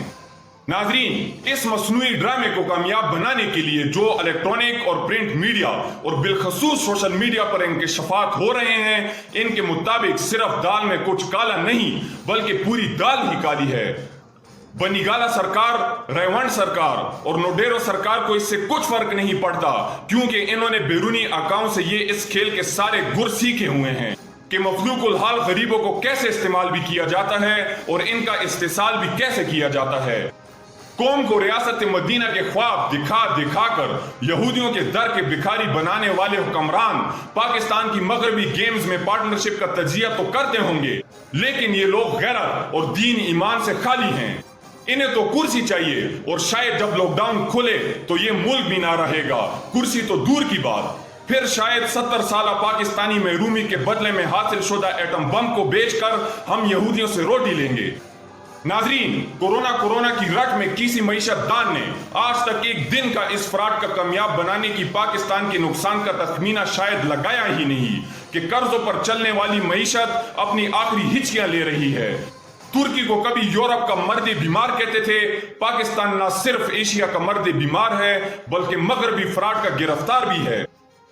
नाजरीन, इस मसनूई ड्रामे को कामयाब बनाने के लिए जो इलेक्ट्रॉनिक और प्रिंट मीडिया और बिलखसूस सोशल मीडिया पर इंकशाफात हो रहे हैं, इनके मुताबिक सिर्फ दाल में कुछ काला नहीं बल्कि पूरी दाल ही काली है। बनीगाला सरकार, रेवंड सरकार और नोडेरो सरकार को इससे कुछ फर्क नहीं पड़ता क्योंकि इन्होंने बैरूनी अकाउंट से ये इस खेल के सारे गुर सीखे हुए हैं कि मखलूकुल हाल गरीबों को कैसे इस्तेमाल भी किया जाता है और इनका इस्तेसाल भी कैसे किया जाता है। कौम को रियासत मदीना के ख्वाब दिखा दिखाकर यहूदियों के दर के भिखारी बनाने वाले हुक्मरान पाकिस्तान की मगरबी गेम्स में पार्टनरशिप का तजिया तो करते होंगे, लेकिन ये लोग गैरत और दीन ईमान से खाली हैं। इन्हें तो कुर्सी चाहिए और शायद जब लॉकडाउन खुले तो ये मुल्क भी ना रहेगा, कुर्सी तो दूर की बात। फिर शायद 70 साल पाकिस्तानी महरूमी के बदले में हासिल शुदा एटम बम को बेचकर हम यहूदियों से रोटी लेंगे। नाजरीन, कोरोना की रट में किसी मईशतदान ने आज तक एक दिन का इस फ्रॉड का कामयाब बनाने की पाकिस्तान के नुकसान का तखमीना शायद लगाया ही नहीं कि कर्जों पर चलने वाली मईशत अपनी आखिरी हिचकियां ले रही है। तुर्की को कभी यूरोप का मर्द बीमार कहते थे, पाकिस्तान न सिर्फ एशिया का मर्द बीमार है बल्कि मगरबी फ्रॉड का गिरफ्तार भी है।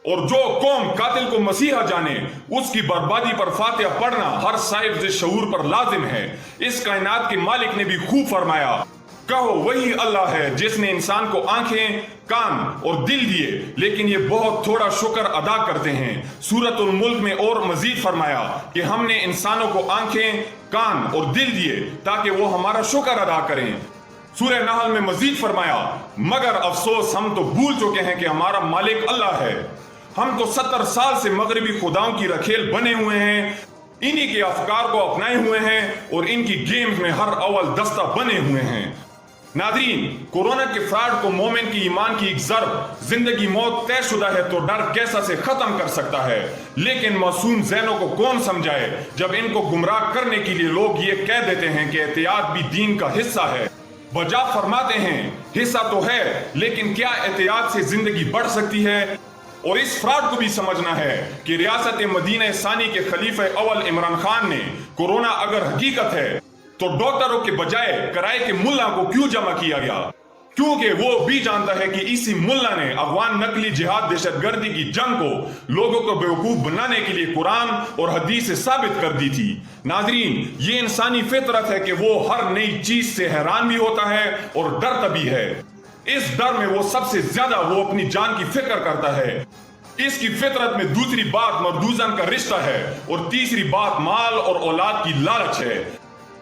और जो कौम कातिल को मसीहा जाने, उसकी बर्बादी पर फातिहा पढ़ना हर साहिब शऊर पर लाजिम है। इस कायनात के मालिक ने भी खूब फरमाया, कहो वही अल्लाह है जिसने इंसान को आंखें, कान और दिल दिए, लेकिन ये बहुत थोड़ा शुक्र अदा करते हैं। सूरतुल मुल्क में और मजीद फरमाया कि हमने इंसानों को आंखें, कान और दिल दिए ताकि वो हमारा शुक्र अदा करें। सूरह नहल में मजीद फरमाया, मगर अफसोस हम तो भूल चुके हैं कि हमारा मालिक अल्लाह है। हम तो 70 साल से मगरबी खुदाओं की रखेल बने हुए हैं, इन्हीं के अफकार को अपनाए हुए हैं और इनकी गेम्स में हर अव्वल दस्ता बने हुए हैं। नादरीन, कोरोना के फ्रॉड को मोमिन की ईमान की एक ज़र्ब, जिंदगी मौत तयशुदा है तो डर कैसा से खत्म कर सकता है। लेकिन मासूम ज़हनों को कौन समझाए जब इनको गुमराह करने के लिए लोग ये कह देते हैं कि एहतियात भी दीन का हिस्सा है। बजा फरमाते हैं हिस्सा तो है, लेकिन क्या एहतियात से जिंदगी बढ़ सकती है? और इस फ्रॉड को भी समझना है कि रियासत मदीना सानी के खलीफा अव्वल इमरान खान ने कोरोना अगर हकीकत है तो डॉक्टरों के बजाय कराए के मुल्ला को क्यों जमा किया गया? क्योंकि वो भी जानता है कि इसी मुल्ला ने अफगान नकली जिहाद दहशतगर्दी की जंग को लोगों को बेवकूफ बनाने के लिए कुरान और हदीस से साबित कर दी थी। नाजरीन, ये इंसानी फितरत है कि वो हर नई चीज से हैरान भी होता है और डरता भी है। इस डर में वो सबसे ज्यादा वो अपनी जान की फिक्र करता है। इसकी फितरत में दूसरी बात मर्दूजन का रिश्ता है और तीसरी बात माल और औलाद की लालच है।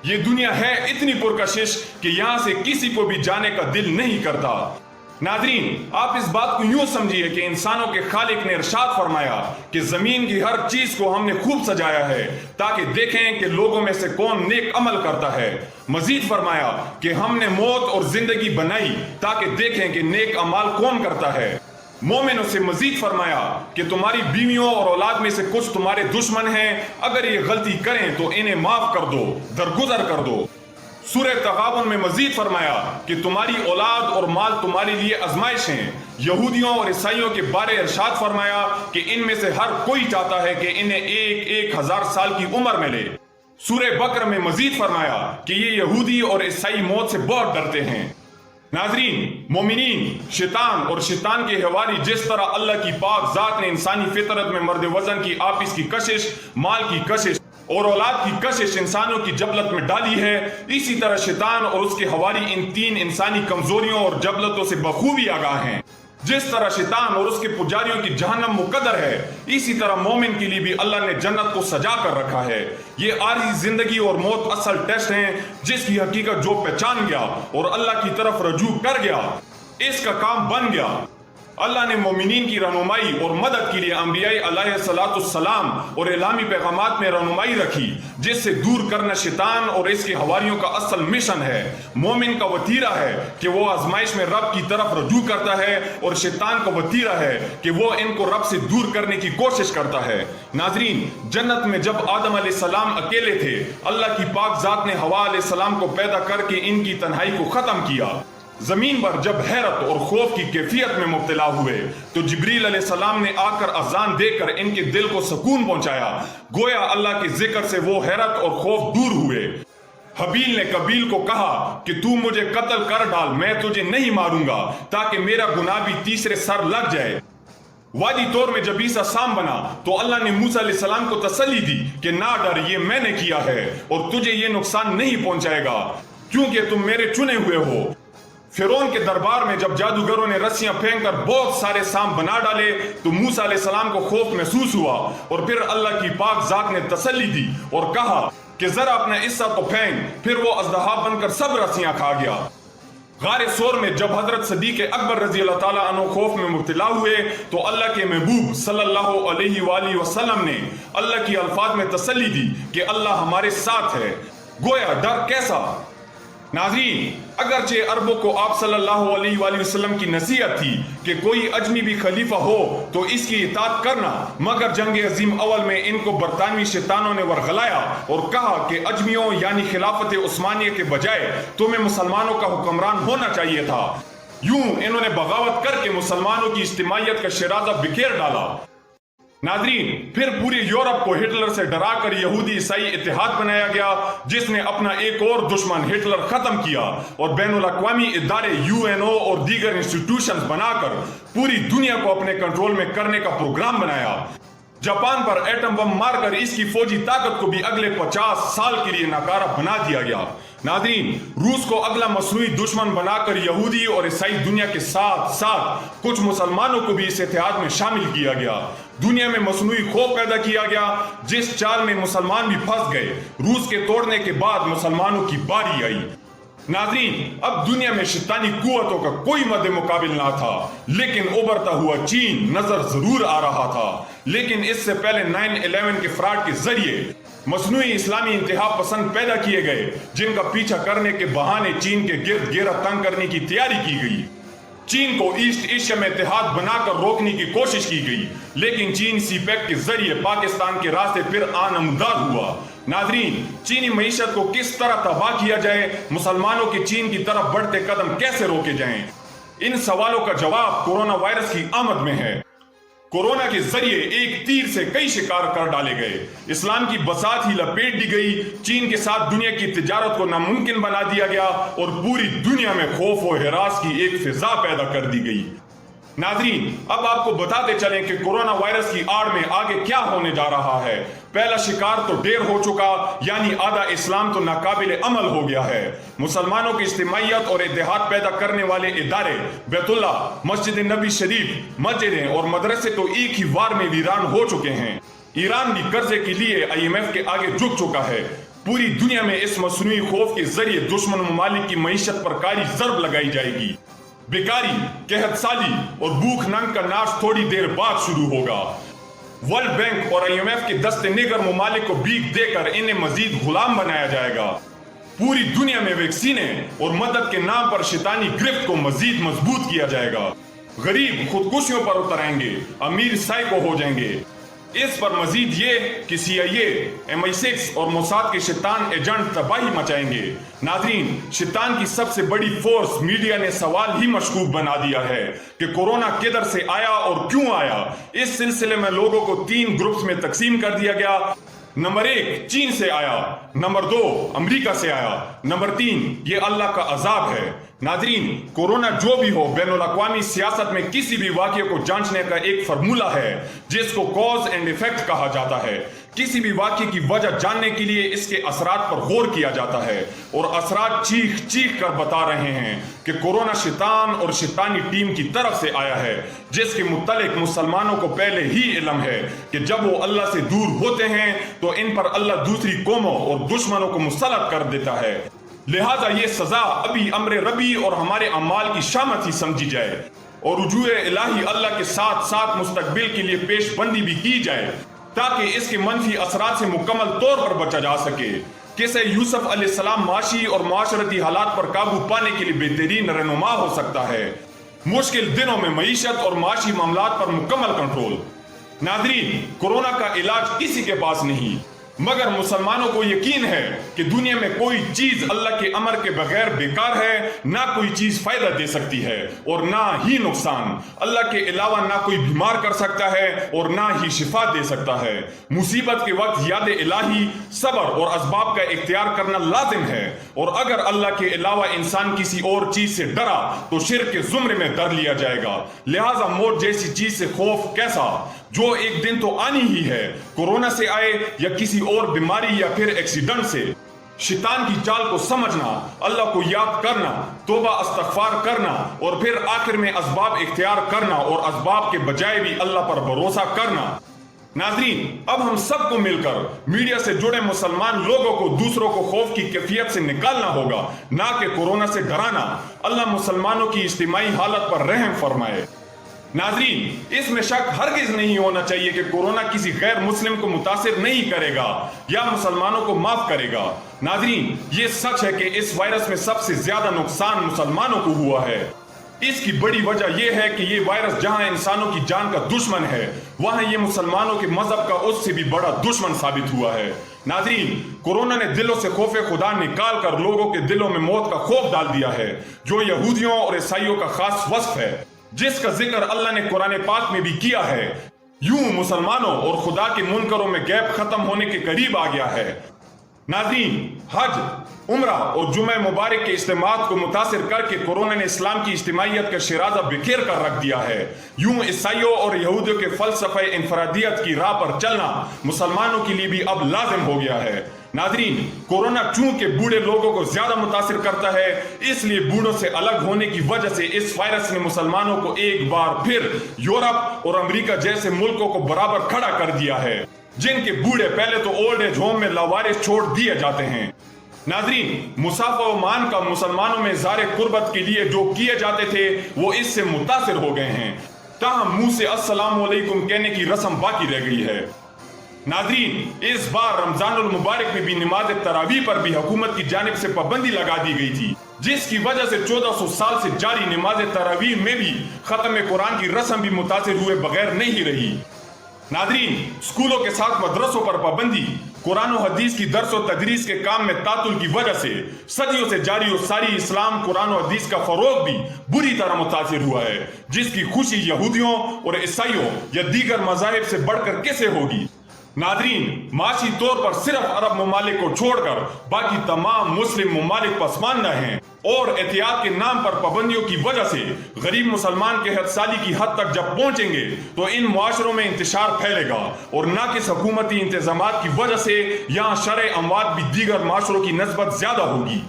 ये दुनिया है इतनी पुरकशिश कि यहाँ से किसी को भी जाने का दिल नहीं करता। नाजरीन, आप इस बात को यूं समझिए कि इंसानों के खालिक ने इरशाद फरमाया कि जमीन की हर चीज को हमने खूब सजाया है ताकि देखें कि लोगों में से कौन नेक अमल करता है। मजीद फरमाया कि हमने मौत और जिंदगी बनाई ताकि देखें कि नेक अमाल कौन करता है। मोमिनों से मजीद फरमाया कि तुम्हारी बीवियों और औलाद में से कुछ तुम्हारे दुश्मन हैं, अगर ये गलती करें तो इन्हें माफ कर दो, दरगुजर कर दो। सूरह तगाबुन में मजीद फरमाया कि तुम्हारी औलाद और माल तुम्हारे लिए आजमाइश हैं। यहूदियों और ईसाइयों के बारे इरशाद फरमाया कि इनमें से हर कोई चाहता है कि इन्हें 1000 साल की उम्र मिले। सूरह बकर में मजीद फरमाया कि ये यहूदी और ईसाई मौत से बहुत डरते हैं। नाजरीन, मोमिनीन, शैतान और शैतान के हवारी जिस तरह अल्लाह की पाक जात ने इंसानी फितरत में मर्द वजन की आपस की कशिश, माल की कशिश और औलाद की कशिश इंसानों की जबलत में डाली है, इसी तरह शैतान और उसके हवारी इन 3 इंसानी कमजोरियों और जबलतों से बखूबी आगाह हैं। जिस तरह शैतान और उसके पुजारियों की जहन्नम मुकद्दर है, इसी तरह मोमिन के लिए भी अल्लाह ने जन्नत को सजा कर रखा है। ये आरज़ी जिंदगी और मौत असल टेस्ट हैं जिसकी हकीकत जो पहचान गया और अल्लाह की तरफ रजू कर गया, इसका काम बन गया। अल्लाह ने मोमिनीन की रहनुमाई और मदद के लिए अंबियाई अलैहिस्सलाम और इलामी पैगामात में रहनुमाई रखी, जिससे दूर करना शैतान और इसके हवारियों का असल मिशन है। मोमिन का वतीरा है कि वो आजमाइश में रब की तरफ रजू करता है और शैतान का वतीरा है कि वो इनको रब से दूर करने की कोशिश करता है। नाजरीन, जन्नत में जब आदम अलैहिस्सलाम अकेले थे, अल्लाह की पाक जात ने हवा अलैहिस्सलाम को पैदा करके इनकी तन्हाई को खत्म किया। जमीन पर जब हैरत और खौफ की कैफियत में मुब्तला हुए तो जिब्रील अलैहिस्सलाम ने आकर अजान देकर इनके दिल को सुकून पहुंचाया। गोया अल्लाह के जिक्र से वो हैरत और खौफ दूर हुए। हबील ने कबील को कहा कि तू मुझे कत्ल कर डाल, मैं तुझे नहीं मारूंगा ताकि मेरा गुनाह भी तीसरे सर लग जाए। वादी तौर में जब ईसा साम बना तो अल्लाह ने मूसा अलैहिस्सलाम को तसल्ली दी कि ना डर, ये मैंने किया है और तुझे ये नुकसान नहीं पहुंचाएगा क्योंकि तुम मेरे चुने हुए हो। फिरौन के दरबार में जब जादूगरों ने रस्सियां फेंककर बहुत सारे सांप बना डाले तो मूसा अलैहिस्सलाम को खौफ महसूस हुआ और फिर अल्लाह की पाक जात ने तसल्ली दी और कहा कि जरा अपना हिस्सा तो फेंक। फिर वो अजदहा बनकर सब रस्सियां खा गया। गारे सोर में जब हजरत सदीक अकबर रजी अल्लाह ताला अन्हु खौफ में मुब्तला हुए तो अल्लाह के महबूब सल्लल्लाहु अलैहि वसल्लम ने अल्लाह की अल्फाज में तसल्ली दी कि अल्लाह हमारे साथ है। गोया डर कैसा? नाज़रीन, अगरचे अरबों को आप सल्लल्लाहु अलैहि वसल्लम की नसीहत थी कि कोई अजमी भी खलीफा हो तो इसकी इताअत करना, मगर जंग अजीम अवल में इनको बरतानवी शैतानों ने वरगलाया और कहा कि अजमियों यानी खिलाफत उस्मानिया के बजाय तुम्हें मुसलमानों का हुक्मरान होना चाहिए था। यूं इन्होंने बगावत करके मुसलमानों की इज्तिमाइयत का शराजा बिखेर डाला। नाज़रीन, फिर पूरे यूरोप को हिटलर से डराकर यहूदी ईसाई इत्तेहाद बनाया गया, जिसने अपना एक और दुश्मन हिटलर खत्म किया और बैनुल अक़वामी इदारे यूएनओ और दीगर इंस्टीट्यूशंस बनाकर पूरी दुनिया को अपने कंट्रोल में करने का प्रोग्राम बनाया। जापान पर एटम बम मारकर इसकी फौजी ताकत को भी अगले 50 साल के लिए नाकारा बना दिया गया। नाज़रीन, रूस को अगला मसनूई दुश्मन बनाकर यहूदी और ईसाई दुनिया के साथ साथ कुछ मुसलमानों को भी इस इत्तेहाद में शामिल किया गया। दुनिया में मसनूई खौफ पैदा किया गया, जिस चाल में मुसलमान भी फंस गए। रूस के तोड़ने के बाद मुसलमानों की बारी आई। नाज़रीन, अब दुनिया में शैतानी कुव्वतों का कोई मद्दे मुकाबिल ना था, लेकिन उभरता हुआ चीन नजर जरूर आ रहा था। लेकिन इससे पहले 9/11 के फ्रॉड के जरिए मसनूई इस्लामी इंतहा पसंद पैदा किए गए, जिनका पीछा करने के बहाने चीन के गिर्द घेरा तंग करने की तैयारी की गई। चीन को ईस्ट एशिया में इत्तेहाद बनाकर रोकने की कोशिश की गई, लेकिन चीन सीपैक के जरिए पाकिस्तान के रास्ते फिर आनमदार हुआ। नाज़रीन, चीनी मईशत को किस तरह तबाह किया जाए, मुसलमानों के चीन की तरफ बढ़ते कदम कैसे रोके जाएं, इन सवालों का जवाब कोरोना वायरस की आमद में है। कोरोना के जरिए एक तीर से कई शिकार कर डाले गए, इस्लाम की बसात ही लपेट दी गई, चीन के साथ दुनिया की तिजारत को नामुमकिन बना दिया गया और पूरी दुनिया में खौफ और हिरास की एक फिजा पैदा कर दी गई। नाज़रीन, अब आपको बताते चलें कि कोरोना वायरस की आड़ में आगे क्या होने जा रहा है। पहला शिकार तो ढेर हो चुका, यानी आधा इस्लाम तो नाकाबिल अमल हो गया है। मुसलमानों की इज्तिमाइयत और इत्तेहाद पैदा करने वाले इदारे बैतुल्ला, मस्जिद नबी शरीफ, मस्जिदें और मदरसे तो एक ही वार में वीरान हो चुके हैं। ईरान भी कर्जे के लिए IMF के आगे झुक चुका है। पूरी दुनिया में इस मसनूई खौफ के जरिए दुश्मन ममालिक की मईशत पर कारी ज़रब लगाई जाएगी। बेकारी, कहत साली और भूख नंग का नाश थोड़ी देर बाद शुरू होगा। वर्ल्ड बैंक और IMF के दस्ते निगर ममालिक को भीख देकर इन्हें मजीद गुलाम बनाया जाएगा। पूरी दुनिया में वैक्सीनें और मदद के नाम पर शैतानी गिरफ्त को मजीद मजबूत किया जाएगा। गरीब खुदकुशियों पर उतर आएंगे, अमीर साइको हो जाएंगे। इस पर मजीद ये कि CIA, MI6 और मोसाद के शैतान एजेंट तबाही मचाएंगे। नाज़रीन, शैतान की सबसे बड़ी फोर्स मीडिया ने सवाल ही मशकूक बना दिया है कि कोरोना किधर से आया और क्यों आया। इस सिलसिले में लोगों को 3 ग्रुप्स में तकसीम कर दिया गया। नंबर 1 चीन से आया, नंबर 2 अमेरिका से आया, नंबर 3 ये अल्लाह का अजाब है। नाज़रीन, कोरोना जो भी हो, बैनुल अक़वामी सियासत में किसी भी वाक़ये को जांचने का एक फार्मूला है, जिसको कॉज एंड इफेक्ट कहा जाता है। किसी भी वाक़ये की वजह जानने के लिए इसके असरात पर गौर किया जाता है, और असरात चीख चीख कर बता रहे हैं कि कोरोना शैतान और शैतानी टीम की तरफ से आया है, जिसके मुतल्लिक मुसलमानों को पहले ही इल्म है कि जब वो अल्लाह से दूर होते हैं तो इन पर अल्लाह दूसरी कौमों और दुश्मनों को मुसल्लत कर देता है। लिहाजा ये सजा अभी अम्र रबी और हमारे अमाल की शामत ही समझी जाए और रुजूए इलाही अल्लाह के साथ साथ मुस्तकबिल के लिए पेशबंदी भी की जाए, ताकि इसके मनफी असरात से मुकम्मल तौर पर बचा जा सके। किसे यूसुफ अलैहिस्सलाम माशी और माशरती हालात पर काबू पाने के लिए बेहतरीन रहनुमा हो सकता है। मुश्किल दिनों में मईशत और माशी मामलात पर मुकम्मल कंट्रोल। नाज़रीन, कोरोना का इलाज किसी के पास नहीं, मगर मुसलमानों को यकीन है कि दुनिया में कोई चीज अल्लाह के अमर के बगैर बेकार है, ना कोई चीज फायदा दे सकती है और ना ही नुकसान। अल्लाह के अलावा ना कोई बीमार कर सकता है और ना ही शिफा दे सकता है। मुसीबत के वक्त याद इलाही, सब्र और असबाब का इख्तियार करना लाजिम है, और अगर अल्लाह के अलावा इंसान किसी और चीज से डरा तो शिर्क के जुमरे में दर लिया जाएगा। लिहाजा मौत जैसी चीज से खौफ कैसा, जो एक दिन तो आनी ही है, कोरोना से आए या किसी और बीमारी या फिर एक्सीडेंट से। शैतान की चाल को समझना, अल्लाह को याद करना, तौबा इस्तग़फ़ार करना और फिर आखिर में असबाब इख्तियार करना और असबाब के बजाय भी अल्लाह पर भरोसा करना। नाज़रीन, अब हम सबको मिलकर मीडिया से जुड़े मुसलमान लोगों को दूसरों को खौफ की कैफियत से निकालना होगा, ना कि कोरोना से डराना। अल्लाह मुसलमानों की इज्तिमाई हालत पर रहम फरमाए। नाजरीन, इसमें शक हरगिज नहीं होना चाहिए कि कोरोना किसी गैर मुस्लिम को मुतासिर नहीं करेगा या मुसलमानों को माफ करेगा। नाजरीन, ये सच है कि इस वायरस में सबसे ज्यादा नुकसान मुसलमानों को हुआ है। इसकी बड़ी वजह यह है कि ये वायरस जहां इंसानों की जान का दुश्मन है, वहां ये मुसलमानों के मजहब का उससे भी बड़ा दुश्मन साबित हुआ है। नाजरीन, कोरोना ने दिलों से खौफ खुदा निकाल कर लोगों के दिलों में मौत का खौफ डाल दिया है, जो यहूदियों और ईसाइयों का खास वस्फ है, जिसका जिक्र अल्लाह ने कुरान पाक में भी किया है। यूं मुसलमानों और खुदा के मुनकरों में गैप खत्म होने के करीब आ गया है। नाज़रीन, हज, उम्रा और जुमे मुबारक के इज्तिमात को मुतासिर करके कोरोना ने इस्लाम की इज्तिमाइयत का शिराजा बिखेर कर रख दिया है। यूं ईसाइयों और यहूदियों के फलसफे इनफरादियत की राह पर चलना मुसलमानों के लिए भी अब लाजिम हो गया है। नाज़रीन, कोरोना चूंकि बूढ़े लोगों को ज्यादा मुतासिर करता है, इसलिए बूढ़ों से अलग होने की वजह से इस वायरस ने मुसलमानों को एक बार फिर यूरोप और अमेरिका जैसे मुल्कों को बराबर खड़ा कर दिया है, जिनके बूढ़े पहले तो ओल्ड एज होम में लावारिस छोड़ दिए जाते हैं। नाज़रीन, मुसाफा मान का मुसलमानों में ज़ारे कुर्बत के लिए जो किए जाते थे वो इससे मुतासिर हो गए हैं, ताहम मुंह से अस्सलाम वालेकुम कहने की रस्म बाकी रह गई है। नाज़रीन, इस बार रमजानुल मुबारक में भी नमाज तरावीह पर भी हुकूमत की जानिब से पाबंदी लगा दी गई थी, जिसकी वजह से 1400 साल से जारी नमाज तरावीह में भी खत्म कुरान की रस्म भी मुतासिर हुए बगैर नहीं रही। नाज़रीन, स्कूलों के साथ मदरसों पर पाबंदी, कुरान और हदीस की दर्स और तदरीस के काम में तातुल की वजह से सदियों से जारी और सारी इस्लाम कुरान और हदीस का फरोग भी बुरी तरह मुतासिर हुआ है, जिसकी खुशी यहूदियों और ईसाइयों या दीगर मज़ाहिब से बढ़कर कैसे होगी। नाज़रीन, माशी तौर पर सिर्फ अरब ममालिक को छोड़कर बाकी तमाम मुस्लिम ममालिक पसमानदा हैं और एहतियात के नाम पर पाबंदियों की वजह से गरीब मुसलमान के हदसाली की हद तक जब पहुंचेंगे तो इन मुआशरों में इंतशार फैलेगा और नाकिस हुकूमती इंतजामात की वजह से यहाँ शरअ अमवात भी दीगर मुआशरों की नस्बत ज्यादा होगी।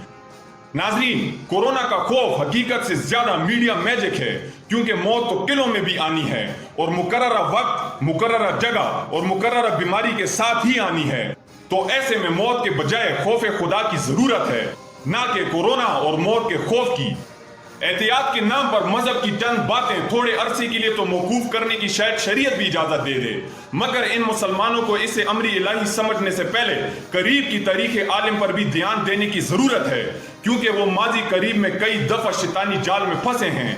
नाज़रीन, कोरोना का खौफ हकीकत से ज्यादा मीडिया मैजिक है, क्योंकि मौत तो किलों में भी आनी है और मुकर्ररा वक्त, मुकर्ररा जगह और मुकर्ररा बीमारी के साथ ही आनी है। तो ऐसे में मौत के बजाय खौफ खुदा की जरूरत है, ना कि कोरोना और मौत के खौफ की। एहतियात के नाम पर मजहब की चंद बातें थोड़े अरसे के लिए तो मौकूफ करने की शायद शरीयत भी इजाजत दे दे, मगर इन मुसलमानों को इसे अमरी इलाही समझने से पहले करीब की तारीख आलिम पर भी ध्यान देने की जरूरत है, क्योंकि वो माजी करीब में कई दफा शैतानी जाल में फंसे हैं।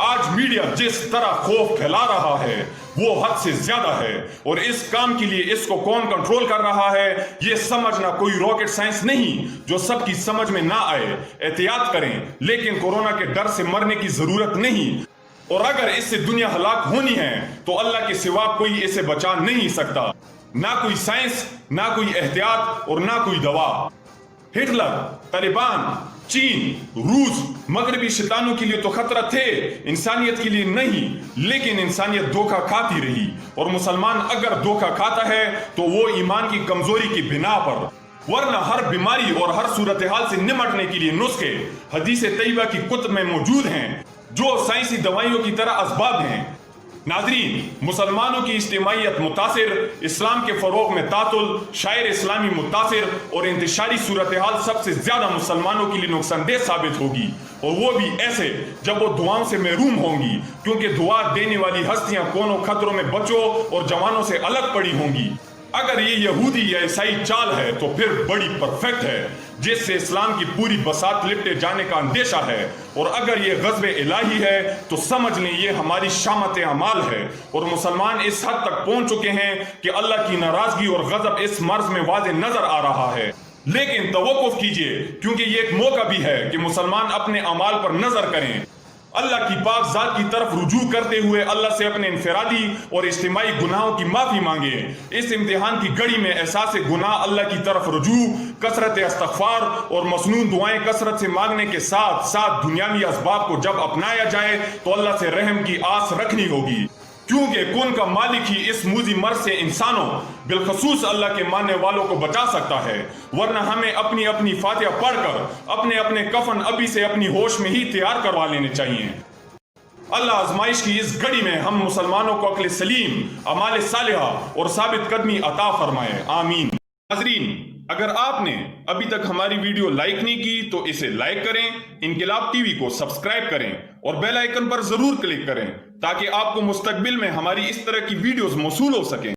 आज मीडिया जिस तरह खौफ फैला रहा है वो हद से ज्यादा है, और इस काम के लिए इसको कौन कंट्रोल कर रहा है ये समझना कोई रॉकेट साइंस नहीं जो सबकी समझ में ना आए। एहतियात करें, लेकिन कोरोना के डर से मरने की जरूरत नहीं, और अगर इससे दुनिया हलाक होनी है तो अल्लाह के सिवा कोई इसे बचा नहीं सकता, ना कोई साइंस, ना कोई एहतियात और ना कोई दवा। हिटलर, तालिबान, चीन, रूस, मगरबी शैतानों के लिए तो खतरा थे, इंसानियत के लिए नहीं, लेकिन इंसानियत धोखा खाती रही, और मुसलमान अगर धोखा खाता है तो वो ईमान की कमजोरी की बिना पर, वरना हर बीमारी और हर सूरत हाल से निमटने के लिए नुस्खे हदीस तैयबा की कुतुब में मौजूद हैं, जो साइंसी दवाइयों की तरह असबाब हैं। नाज़रीन, मुसलमानों की इज्तिमाइयत मुतासिर, इस्लाम के फरोग में तातुल, शायर इस्लामी मुतासिर और इंतशारी सूरत हाल सबसे ज्यादा मुसलमानों के लिए नुकसानदेह साबित होगी, और वो भी ऐसे जब वो दुआओं से महरूम होंगी, क्योंकि दुआ देने वाली हस्तियां कोनों खतरों में बच्चों और जवानों से अलग पड़ी होंगी। अगर ये यहूदी या ईसाई चाल है तो फिर बड़ी परफेक्ट है, जिससे इस्लाम की पूरी बसात लिपटे जाने का अंदेशा है, और अगर ये गज़ब इलाही है तो समझ लें ये हमारी शामत अमाल है, और मुसलमान इस हद तक पहुंच चुके हैं कि अल्लाह की नाराजगी और गज़ब इस मर्ज में वाज़े नजर आ रहा है। लेकिन तवक्कुफ कीजिए, क्योंकि ये एक मौका भी है कि मुसलमान अपने अमाल पर नजर करें, अल्लाह की पाक जात की तरफ रुजू करते हुए अल्लाह से अपने इनफरादी और इज्तिमाई गुनाहों की माफी मांगे। इस इम्तिहान की घड़ी में एहसास गुनाह अल्लाह की तरफ रुजू, कसरत इस्तग़फ़ार और मसनून दुआएं कसरत से मांगने के साथ साथ दुनियावी असबाब को जब अपनाया जाए तो अल्लाह से रहम की आस रखनी होगी, क्योंकि कुन का मालिक ही इस मूजी मर्ज से इंसानों बिलखसूस अल्लाह के मानने वालों को बचा सकता है, वरना हमें अपनी अपनी फातिहा पढ़कर अपने अपने कफन अभी से अपनी होश में ही तैयार करवा लेने चाहिए। अल्लाह आजमाइश की इस घड़ी में हम मुसलमानों को अक्ल सलीम, अमाल सालिहा और साबित कदमी अता फरमाए, आमीन। नाज़रीन, अगर आपने अभी तक हमारी वीडियो लाइक नहीं की तो इसे लाइक करें, इनकिलाब टीवी को सब्सक्राइब करें और बेल आइकन पर जरूर क्लिक करें تاکہ آپ کو مستقبل میں ہماری اس طرح کی ویڈیوز موصول ہو سکیں۔